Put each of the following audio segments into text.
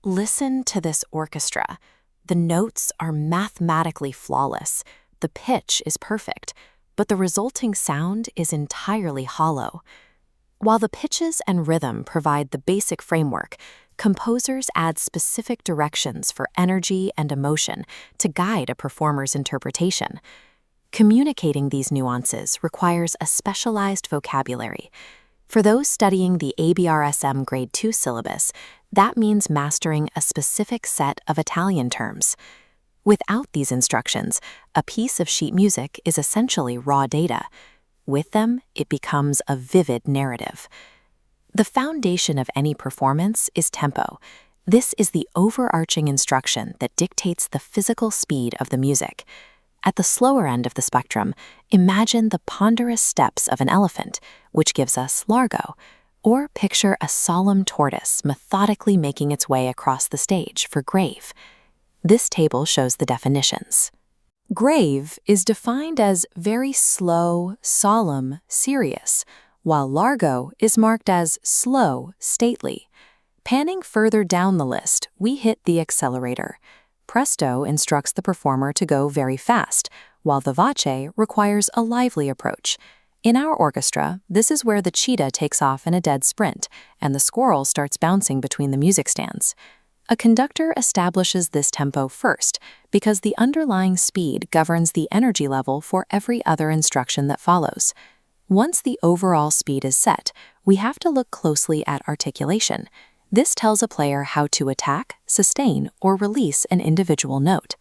Listen to this orchestra. The notes are mathematically flawless, the pitch is perfect, but the resulting sound is entirely hollow. While the pitches and rhythm provide the basic framework, composers add specific directions for energy and emotion to guide a performer's interpretation. Communicating these nuances requires a specialized vocabulary. For those studying the ABRSM Grade 2 syllabus, that means mastering a specific set of Italian terms. Without these instructions, a piece of sheet music is essentially raw data. With them, it becomes a vivid narrative. The foundation of any performance is tempo. This is the overarching instruction that dictates the physical speed of the music. At the slower end of the spectrum, imagine the ponderous steps of an elephant, which gives us largo, or picture a solemn tortoise methodically making its way across the stage for grave. This table shows the definitions. Grave is defined as very slow, solemn, serious, while largo is marked as slow, stately. Panning further down the list, we hit the accelerator. Presto instructs the performer to go very fast, while the vivace requires a lively approach. In our orchestra, this is where the cheetah takes off in a dead sprint, and the squirrel starts bouncing between the music stands. A conductor establishes this tempo first, because the underlying speed governs the energy level for every other instruction that follows. Once the overall speed is set, we have to look closely at articulation. This tells a player how to attack, sustain, or release an individual note.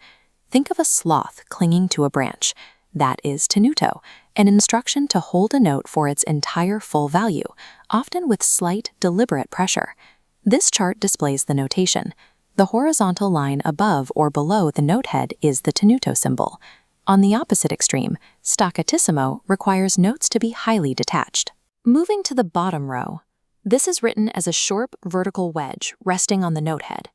Think of a sloth clinging to a branch. That is tenuto, an instruction to hold a note for its entire full value, often with slight, deliberate pressure. This chart displays the notation. The horizontal line above or below the note head is the tenuto symbol. On the opposite extreme, staccatissimo requires notes to be highly detached. Moving to the bottom row, this is written as a short vertical wedge resting on the note head.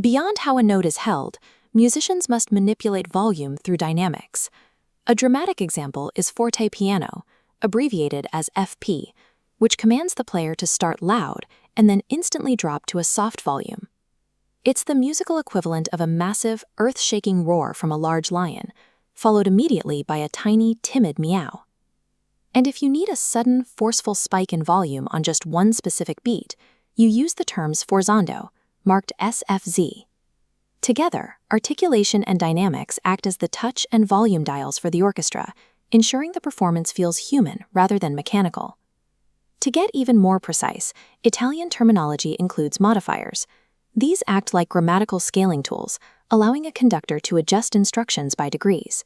Beyond how a note is held, musicians must manipulate volume through dynamics. A dramatic example is forte piano, abbreviated as FP, which commands the player to start loud and then instantly drop to a soft volume. It's the musical equivalent of a massive, earth-shaking roar from a large lion, followed immediately by a tiny, timid meow. And if you need a sudden, forceful spike in volume on just one specific beat, you use the terms forzando, marked SFZ. Together, articulation and dynamics act as the touch and volume dials for the orchestra, ensuring the performance feels human rather than mechanical. To get even more precise, Italian terminology includes modifiers. These act like grammatical scaling tools, allowing a conductor to adjust instructions by degrees.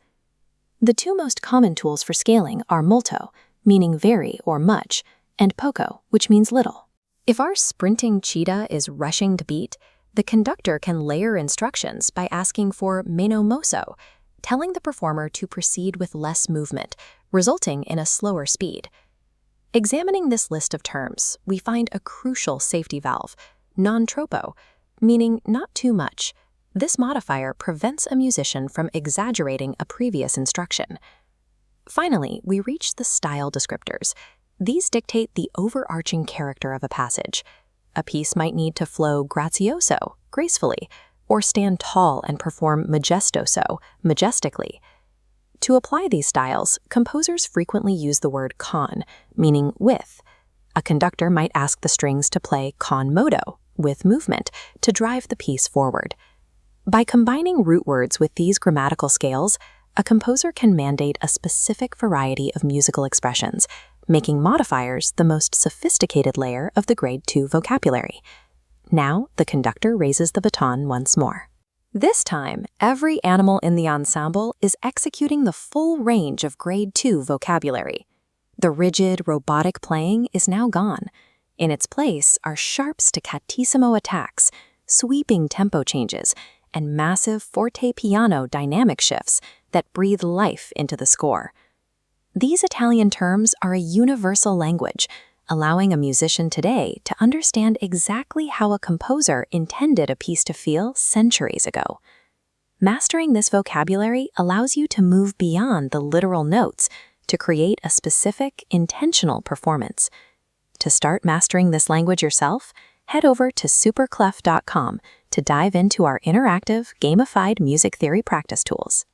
The two most common tools for scaling are molto, meaning very or much, and poco, which means little. If our sprinting cheetah is rushing to beat, the conductor can layer instructions by asking for meno mosso, telling the performer to proceed with less movement, resulting in a slower speed. Examining this list of terms, we find a crucial safety valve, non troppo, meaning not too much. This modifier prevents a musician from exaggerating a previous instruction. Finally, we reach the style descriptors. These dictate the overarching character of a passage. A piece might need to flow grazioso, gracefully, or stand tall and perform majestoso, majestically. To apply these styles, composers frequently use the word con, meaning with. A conductor might ask the strings to play con modo, with movement, to drive the piece forward. By combining root words with these grammatical scales, a composer can mandate a specific variety of musical expressions, making modifiers the most sophisticated layer of the Grade 2 vocabulary. Now, the conductor raises the baton once more. This time, every animal in the ensemble is executing the full range of Grade 2 vocabulary. The rigid, robotic playing is now gone. In its place are sharp staccatissimo attacks, sweeping tempo changes, and massive forte piano dynamic shifts that breathe life into the score. These Italian terms are a universal language, allowing a musician today to understand exactly how a composer intended a piece to feel centuries ago. Mastering this vocabulary allows you to move beyond the literal notes to create a specific, intentional performance. To start mastering this language yourself, head over to superclef.com to dive into our interactive, gamified music theory practice tools.